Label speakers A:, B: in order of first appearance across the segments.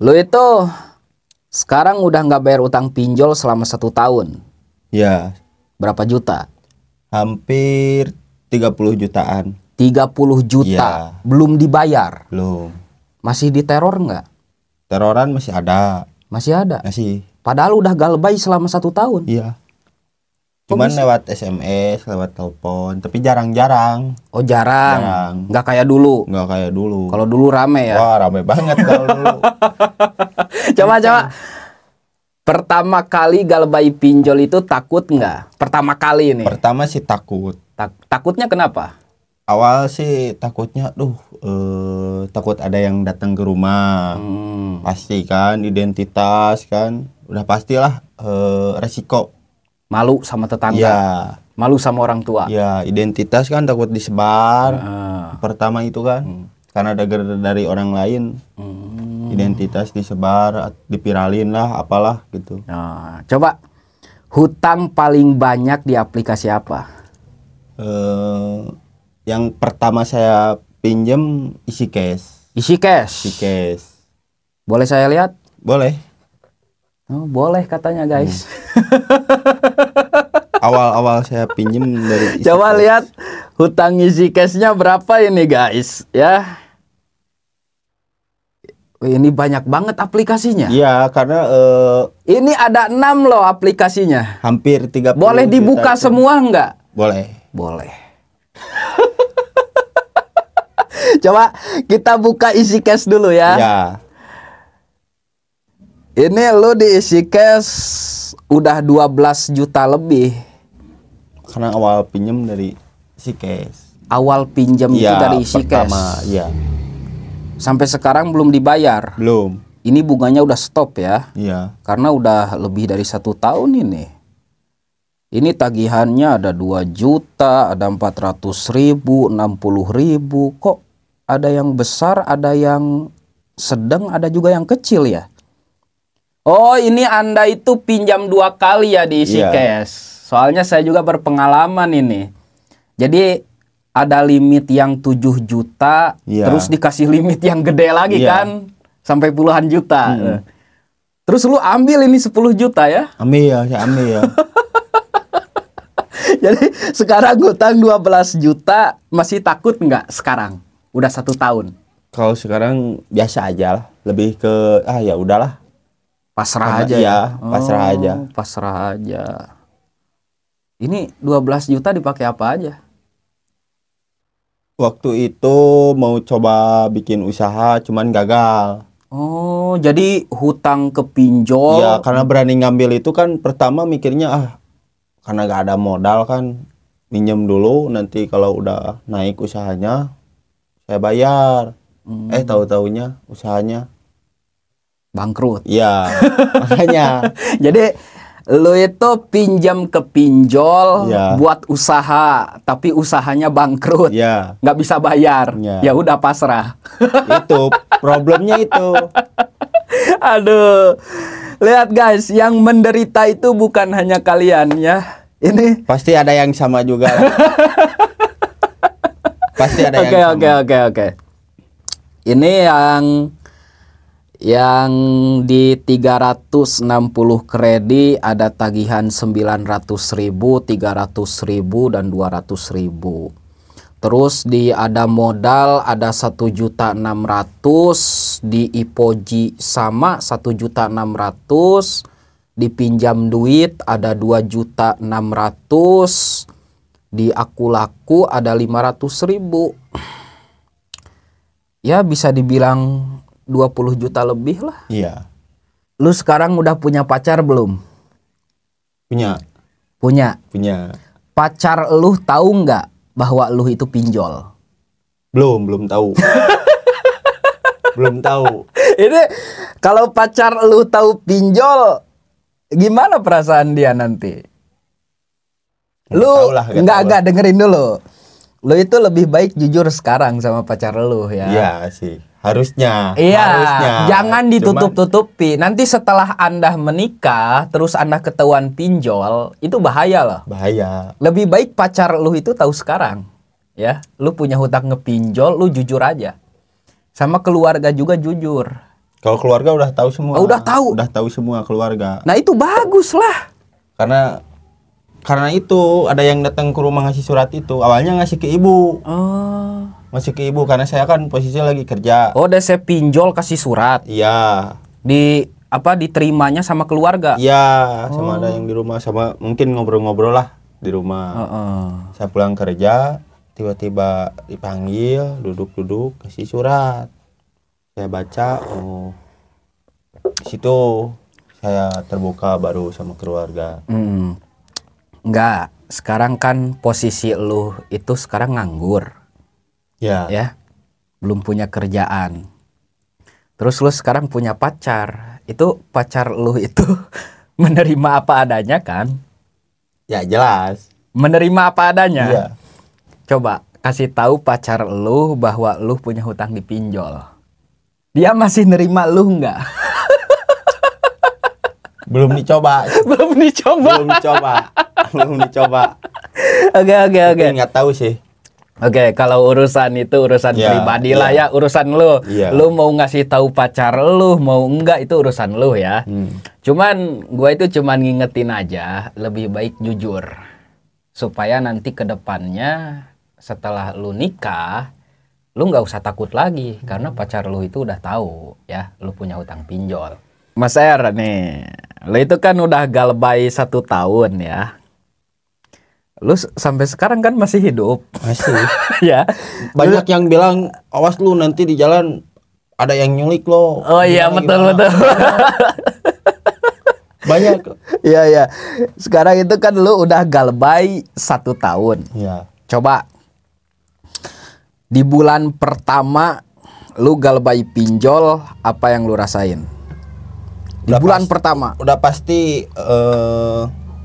A: Lu itu sekarang udah nggak bayar utang pinjol selama 1 tahun.
B: Ya,
A: Berapa juta?
B: hampir 30 jutaan.
A: 30 juta.
B: Iya.
A: Belum dibayar.
B: Belum.
A: Masih diteror nggak?
B: Teroran masih ada.
A: Masih ada.
B: Masih.
A: Padahal udah galbay selama 1 tahun.
B: Iya.
A: Kok
B: Cuman
A: bisa?
B: lewat SMS, lewat telepon, tapi jarang-jarang.
A: Oh jarang.
B: Jarang.
A: Nggak kayak dulu.
B: Nggak kayak dulu.
A: Kalau dulu rame ya.
B: Wah, rame banget kalau dulu.
A: Coba. Pertama kali galbay pinjol itu takut nggak? Pertama kali ini.
B: Pertama sih takut.
A: Takutnya kenapa?
B: Awal sih takutnya, takut ada yang datang ke rumah. Pasti kan, identitas kan. Udah pastilah resiko.
A: Malu sama tetangga.
B: Iya.
A: Malu sama orang tua.
B: Ya, identitas kan takut disebar. Pertama itu kan. Karena ada dari orang lain. Identitas disebar, dipiralin lah, apalah gitu.
A: Nah, coba hutang paling banyak di aplikasi apa?
B: Yang pertama saya pinjam isi cash.
A: Isi cash.
B: Isi cash.
A: Boleh saya lihat?
B: Boleh.
A: Oh, boleh katanya guys.
B: Awal-awal saya pinjam dari isi
A: Coba
B: cash.
A: lihat hutang isi cashnya berapa ini guys, ya. Ini banyak banget aplikasinya.
B: Iya, karena
A: Ini ada 6 loh aplikasinya.
B: hampir 30
A: Boleh dibuka
B: juta.
A: semua nggak?
B: Boleh.
A: Boleh. Coba kita buka isi cash dulu ya.
B: Ya.
A: Ini lu di isi cash udah 12 juta lebih.
B: Karena awal pinjam dari isi cash.
A: Awal pinjam itu
B: Iya,
A: dari isi
B: pertama,
A: cash.
B: iya.
A: Sampai sekarang belum dibayar.
B: Belum.
A: Ini bunganya udah stop ya.
B: Iya.
A: Karena udah lebih dari 1 tahun ini. Ini tagihannya ada 2 juta, ada 400.000, 60.000. Kok ada yang besar, ada yang sedang, ada juga yang kecil ya? Oh, ini Anda itu pinjam 2 kali ya di isi
B: Iya.
A: cash. Soalnya saya juga berpengalaman ini. Jadi ada limit yang 7 juta,
B: Iya.
A: terus dikasih limit yang gede lagi
B: Iya.
A: kan, sampai puluhan juta. Terus lu ambil ini 10 juta ya?
B: Ambil ya, saya ambil ya.
A: Jadi sekarang ngutang 12 juta, masih takut nggak sekarang? Udah 1 tahun.
B: Kalau sekarang biasa aja lah. Lebih ke ya udahlah.
A: Pasrah
B: Karena
A: aja
B: iya,
A: ya?
B: pasrah aja.
A: Pasrah aja. Ini 12 juta dipakai apa aja?
B: Waktu itu mau coba bikin usaha cuman gagal.
A: Oh, jadi hutang ke pinjol.
B: Ya, karena berani ngambil itu kan pertama mikirnya karena gak ada modal kan, minjem dulu nanti kalau udah naik usahanya saya bayar. Tahu-taunya usahanya
A: Bangkrut.
B: iya. Makanya
A: Jadi lu itu pinjam ke pinjol
B: Iya.
A: buat usaha, tapi usahanya bangkrut.
B: ya
A: Nggak bisa bayar.
B: Iya.
A: Ya udah pasrah.
B: itu problemnya itu.
A: Aduh. Lihat guys, yang menderita itu bukan hanya kalian ya. Ini
B: Pasti ada yang sama juga. Pasti ada yang sama.
A: Oke. Ini yang di 360 kredi ada tagihan 900.000, 300.000 dan 200.000. Terus ada modal ada 1.600.000, di Ipoji sama 1.600.000, dipinjam duit ada 2.600.000, di Akulaku ada 500.000. Ya bisa dibilang 20 juta lebih lah.
B: Iya,
A: Lu sekarang udah punya pacar belum?
B: punya.
A: Punya. Pacar lu tahu nggak bahwa lu itu pinjol?
B: Belum tahu. Belum tahu.
A: Ini kalau pacar lu tahu pinjol, gimana perasaan dia nanti? Lu nggak dengerin dulu. Lu itu lebih baik jujur sekarang sama pacar lu ya.
B: Iya sih, harusnya.
A: Iya,
B: Harusnya.
A: jangan ditutup-tutupi. Nanti setelah Anda menikah, terus Anda ketahuan pinjol, itu bahaya loh.
B: Bahaya.
A: Lebih baik pacar lu itu tahu sekarang. Ya, lu punya hutang ngepinjol, lu jujur aja. Sama keluarga juga jujur.
B: Kalau keluarga udah tahu semua.
A: Oh, udah tahu.
B: Udah tahu semua keluarga.
A: Nah itu bagus lah.
B: Karena itu ada yang datang ke rumah ngasih surat itu. Awalnya ngasih ke ibu.
A: Oh.
B: Ngasih ke ibu karena saya kan posisi lagi kerja.
A: Oh, DC pinjol kasih surat.
B: Iya.
A: Diterimanya sama keluarga.
B: Iya, sama ada yang di rumah, sama mungkin ngobrol-ngobrol lah di rumah. Saya pulang kerja, tiba-tiba dipanggil, duduk-duduk, kasih surat. Saya baca, oh di situ saya terbuka baru sama keluarga.
A: Enggak, sekarang kan posisi lu itu sekarang nganggur. Ya, belum punya kerjaan. Terus lu sekarang punya pacar. Itu pacar lu itu menerima apa adanya kan?
B: Ya jelas.
A: Menerima apa adanya.
B: Iya.
A: Coba kasih tahu pacar lu bahwa lu punya hutang di pinjol. Dia masih nerima lu nggak?
B: Belum dicoba.
A: Belum dicoba.
B: Belum dicoba.
A: Oke.
B: Nggak tahu sih.
A: Oke, kalau urusan itu urusan pribadi lah ya, urusan lu. Lu mau ngasih tahu pacar lu, mau enggak itu urusan lu ya. Cuman gua itu cuman ngingetin aja, lebih baik jujur. Supaya nanti ke depannya setelah lu nikah, lu nggak usah takut lagi karena pacar lu itu udah tahu ya, lu punya hutang pinjol. Mas Er nih, lu itu kan udah galbay 1 tahun ya. Lu sampai sekarang kan masih hidup.
B: Masih.
A: Ya.
B: Banyak yang bilang, awas lu nanti di jalan ada yang nyulik lo.
A: Oh iya, betul.
B: Banyak.
A: Iya. Sekarang itu kan lu udah galbay 1 tahun.
B: Iya.
A: Coba di bulan pertama lu galbay pinjol, apa yang lu rasain? Di bulan pertama.
B: Udah pasti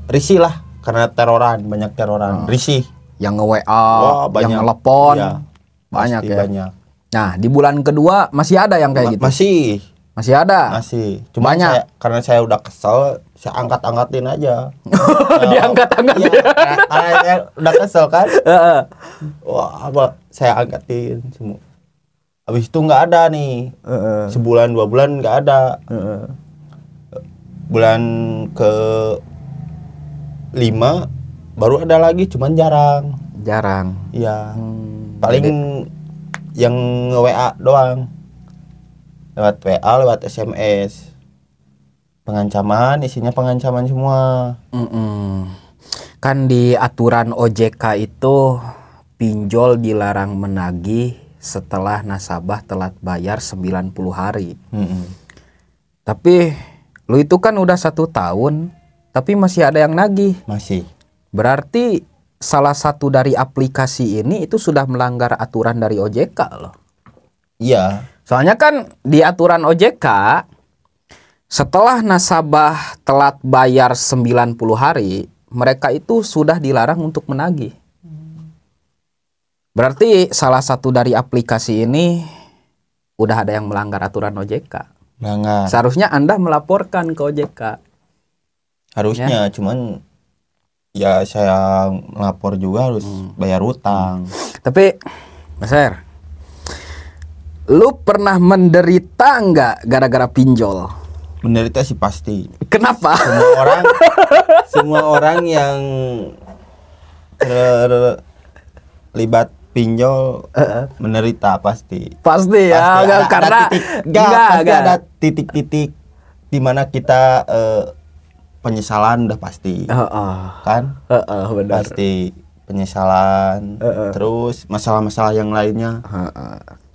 B: risih lah. Karena banyak teroran, risih.
A: Yang nge-WA, yang ngelepon,
B: iya,
A: banyak ya.
B: Banyak.
A: Nah, di bulan kedua masih ada yang kayak gitu? Masih ada?
B: Masih. Cuma
A: banyak.
B: Karena saya udah kesel, saya angkat-angkatin aja.
A: Diangkat-angkatin?
B: Iya, karena saya udah kesel kan. Wah, saya angkatin semua. Habis itu nggak ada nih. Sebulan, 2 bulan nggak ada. Bulan ke 5 baru ada lagi, cuman jarang. Iya. Paling yang nge-WA doang. Lewat WA, lewat SMS. Isinya pengancaman semua.
A: Kan di aturan OJK itu pinjol dilarang menagih setelah nasabah telat bayar 90 hari. Tapi lu itu kan udah 1 tahun. Tapi masih ada yang nagih.
B: Masih.
A: Berarti salah satu dari aplikasi ini itu sudah melanggar aturan dari OJK loh.
B: Iya.
A: Soalnya kan di aturan OJK, setelah nasabah telat bayar 90 hari, mereka itu sudah dilarang untuk menagih. Berarti salah satu dari aplikasi ini udah ada yang melanggar aturan OJK.
B: Melanggar.
A: Seharusnya Anda melaporkan ke OJK.
B: Harusnya, cuman ya saya melapor juga harus bayar utang.
A: Tapi Mas Er, lu pernah menderita nggak gara-gara pinjol?
B: Menderita sih pasti.
A: Kenapa?
B: Semua orang yang terlibat pinjol menderita pasti.
A: Pasti ya, karena
B: pasti ada titik-titik di mana kita penyesalan udah pasti, kan?
A: Benar.
B: Pasti penyesalan, terus masalah-masalah yang lainnya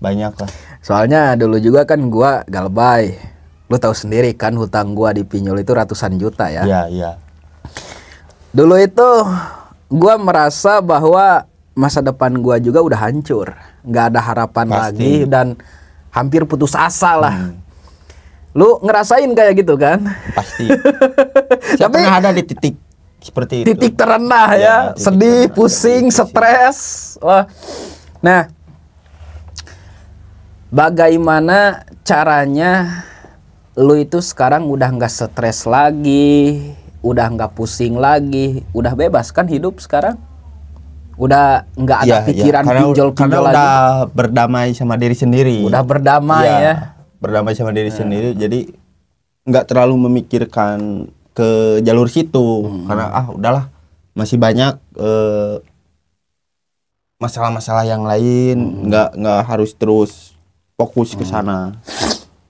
B: banyak lah.
A: Soalnya dulu juga kan gua galbay, lu tahu sendiri kan hutang gua di pinjol itu ratusan juta ya.
B: Iya.
A: Dulu itu gua merasa bahwa masa depan gua juga udah hancur, nggak ada harapan lagi dan hampir putus asa lah. Lu ngerasain kayak gitu kan?
B: Pasti. Saya pernah ada di titik seperti itu.
A: Titik terendah ya, sedih, pusing, stres. Wah. Nah, bagaimana caranya lu itu sekarang udah nggak stres lagi, udah nggak pusing lagi, udah bebas kan hidup sekarang? Udah nggak ada pikiran pinjol-pinjol lagi.
B: Karena udah berdamai sama diri sendiri.
A: Udah berdamai ya.
B: berdamai sama diri sendiri, jadi nggak terlalu memikirkan ke jalur situ karena udahlah masih banyak masalah-masalah yang lain, nggak harus terus fokus ke sana.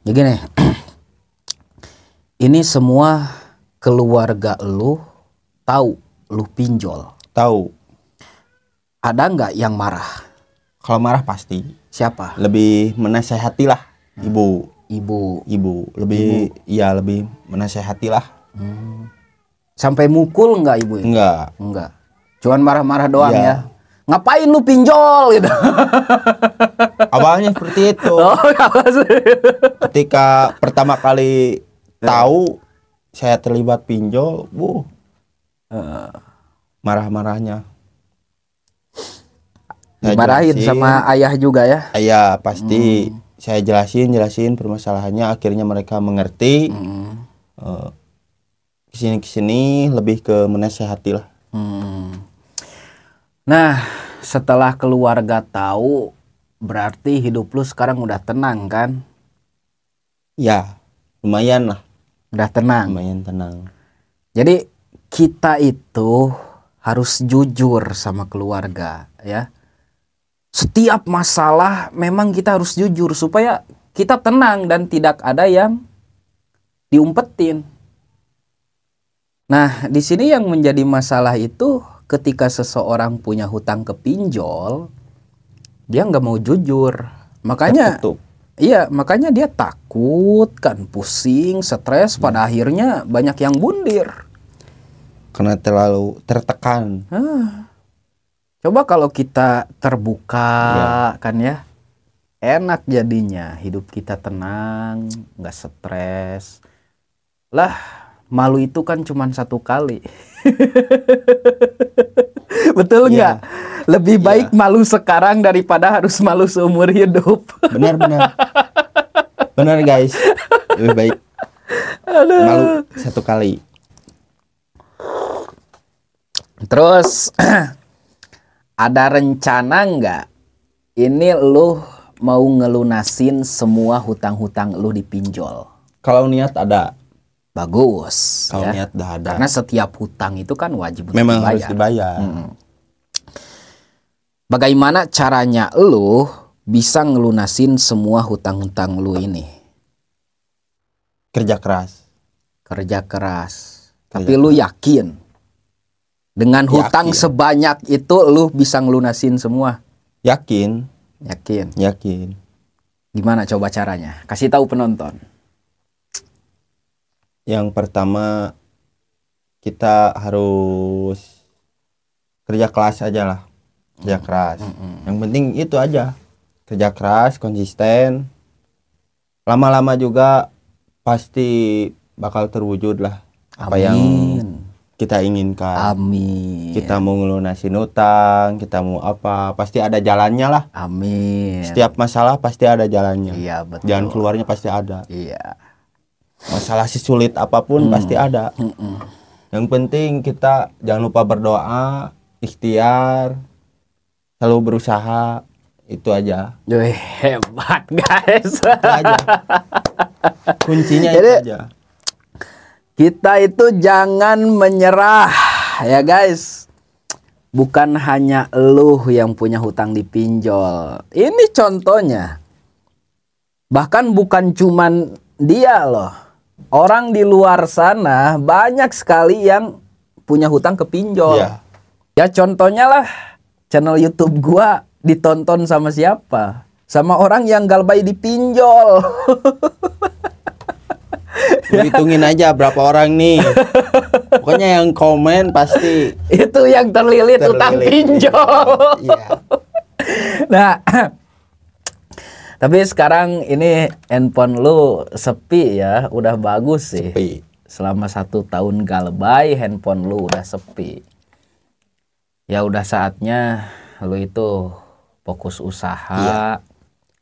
A: Ya gini, ini semua keluarga lu tahu lu pinjol.
B: Tahu.
A: Ada nggak yang marah?
B: Kalau marah pasti.
A: Siapa?
B: Lebih menasehati lah ibu.
A: Ibu.
B: Lebih menasehati lah.
A: Sampai mukul nggak ibu?
B: Enggak.
A: Cuman marah-marah doang
B: Iya.
A: ya. Ngapain lu pinjol gitu?
B: Awalnya seperti itu.
A: Oh,
B: Ketika pertama kali tahu saya terlibat pinjol, marah-marahnya. Saya
A: dimarahin
B: jelasin.
A: sama ayah juga ya?
B: Iya, pasti saya jelasin permasalahannya, akhirnya mereka mengerti. Kesini lebih ke menasehati lah.
A: Nah, setelah keluarga tahu, berarti hidup lu sekarang udah tenang kan?
B: Ya, lumayan lah.
A: Udah tenang.
B: Lumayan tenang.
A: Jadi kita itu harus jujur sama keluarga ya. Setiap masalah memang kita harus jujur supaya kita tenang dan tidak ada yang diumpetin. Nah, di sini yang menjadi masalah itu ketika seseorang punya hutang ke pinjol, dia nggak mau jujur. Makanya,
B: Tertutup.
A: iya, makanya dia takut kan, pusing, stres. Pada akhirnya banyak yang bundir.
B: Karena terlalu tertekan.
A: Coba kalau kita terbuka kan ya, enak jadinya. Hidup kita tenang, nggak stres. Lah, malu itu kan cuma satu kali. Betul nggak? Lebih baik malu sekarang daripada harus malu seumur hidup.
B: Benar. Benar guys. Lebih baik malu satu kali.
A: Terus ada rencana nggak? Ini lu mau ngelunasin semua hutang-hutang lu di pinjol?
B: Kalau niat ada.
A: Bagus.
B: Kalau
A: ya.
B: niat dah ada.
A: Karena setiap hutang itu kan wajib untuk
B: Memang
A: dibayar.
B: harus dibayar.
A: Bagaimana caranya lu bisa ngelunasin semua hutang-hutang lu ini?
B: Kerja keras.
A: Kerja keras. Tapi lu yakin dengan hutang sebanyak itu lu bisa ngelunasin semua?
B: Yakin.
A: Gimana coba caranya? Kasih tahu penonton.
B: Yang pertama kita harus kerja keras aja lah. Kerja keras. Yang penting itu aja. Kerja keras, konsisten. Lama-lama juga pasti bakal terwujud lah apa yang kita inginkan.
A: Amin.
B: Kita mau ngelunasin utang, kita mau apa, pasti ada jalannya lah.
A: Amin.
B: Setiap masalah pasti ada jalannya.
A: Iya, betul.
B: Jalan keluarnya pasti ada.
A: Iya.
B: Masalah sesulit apapun pasti ada. Yang penting kita jangan lupa berdoa, ikhtiar, selalu berusaha, itu aja.
A: Wih, hebat guys.
B: Itu aja. Kuncinya
A: Jadi,
B: itu aja.
A: Kita itu jangan menyerah ya guys. Bukan hanya lu yang punya hutang di pinjol. Ini contohnya. Bahkan bukan cuman dia loh. Orang di luar sana banyak sekali yang punya hutang ke pinjol.
B: Iya.
A: Ya contohnya lah, channel YouTube gua ditonton sama siapa? Sama orang yang galbay di pinjol.
B: Lu hitungin aja berapa orang nih. Pokoknya yang komen pasti
A: itu yang terlilit hutang pinjol.
B: Iya.
A: Nah, tapi sekarang ini handphone lu sepi ya, udah bagus sih.
B: Sepi.
A: Selama 1 tahun galbay, handphone lu udah sepi. Ya udah saatnya lu itu fokus usaha,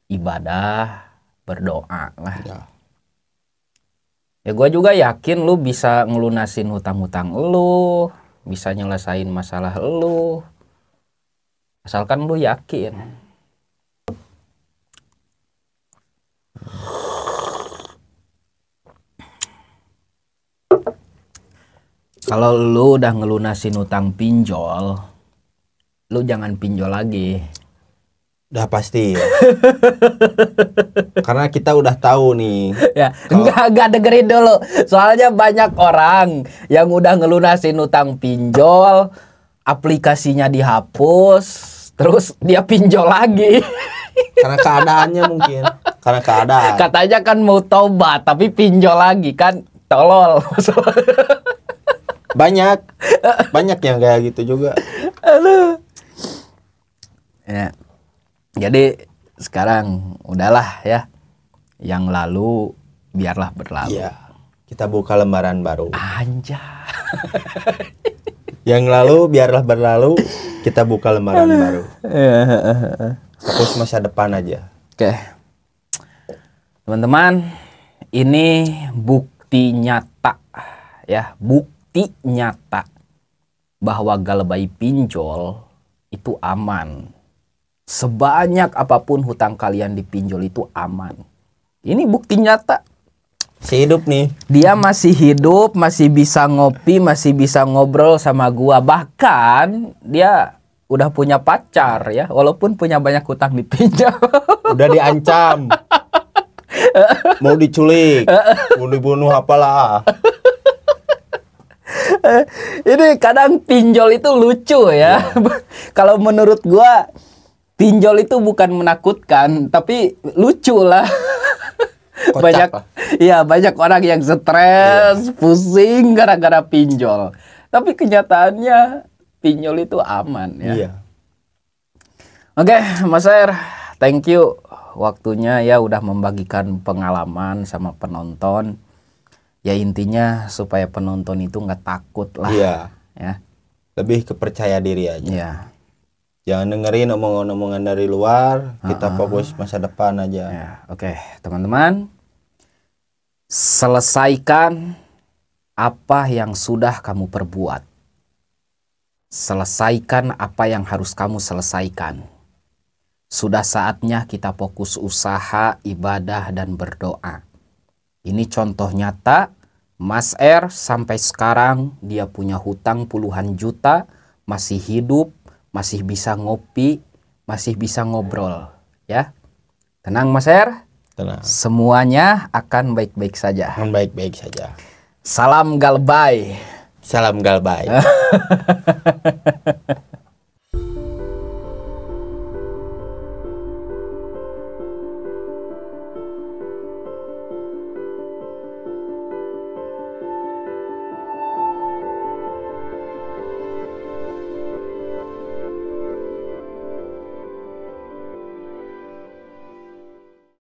A: ibadah, berdoa lah. Ya gue juga yakin lu bisa ngelunasin hutang-hutang lu, bisa nyelesain masalah lu. Asalkan lu yakin. Kalau lu udah ngelunasin utang pinjol, lu jangan pinjol lagi.
B: Udah pasti ya. Karena kita udah tahu nih.
A: Ya, enggak dengerin dulu. Soalnya banyak orang yang udah ngelunasin utang pinjol, aplikasinya dihapus, terus dia pinjol lagi.
B: Karena keadaannya mungkin. Karena keadaan.
A: Katanya kan mau tobat, tapi pinjol lagi kan, tolol.
B: Banyak yang kayak gitu juga.
A: Aduh. Ya. Jadi sekarang udahlah ya. Yang lalu biarlah berlalu.
B: Iya. Kita buka lembaran baru.
A: Anjay.
B: Yang lalu biarlah berlalu, kita buka lembaran baru. Fokus masa depan aja.
A: Oke. Teman-teman, ini bukti nyata ya, bukti nyata bahwa galbay pinjol itu aman. Sebanyak apapun hutang kalian dipinjol itu aman. Ini bukti nyata.
B: Si hidup nih.
A: Dia masih hidup, masih bisa ngopi, masih bisa ngobrol sama gua. Bahkan dia udah punya pacar ya, walaupun punya banyak hutang dipinjam.
B: Udah diancam. Mau diculik, mau dibunuh apalah.
A: Ini kadang pinjol itu lucu ya. Kalau menurut gua pinjol itu bukan menakutkan, tapi lucu lah.
B: Kocak lah.
A: Banyak orang yang stres, pusing gara-gara pinjol. Tapi kenyataannya pinjol itu aman ya.
B: Iya.
A: Oke, Mas Air, thank you waktunya ya udah membagikan pengalaman sama penonton. Ya intinya supaya penonton itu nggak takut lah.
B: Iya.
A: Ya.
B: Lebih kepercaya diri aja.
A: Iya.
B: Jangan dengerin omongan-omongan dari luar, kita fokus masa depan aja.
A: Ya, oke, teman-teman. Selesaikan apa yang sudah kamu perbuat. Selesaikan apa yang harus kamu selesaikan. Sudah saatnya kita fokus usaha, ibadah, dan berdoa. Ini contoh nyata, Mas R sampai sekarang dia punya hutang puluhan juta, masih hidup, masih bisa ngopi, masih bisa ngobrol. Ya, tenang Mas R.
B: Tenang.
A: Semuanya akan baik-baik saja.
B: Baik-baik saja.
A: Salam galbay.
B: Salam galbay.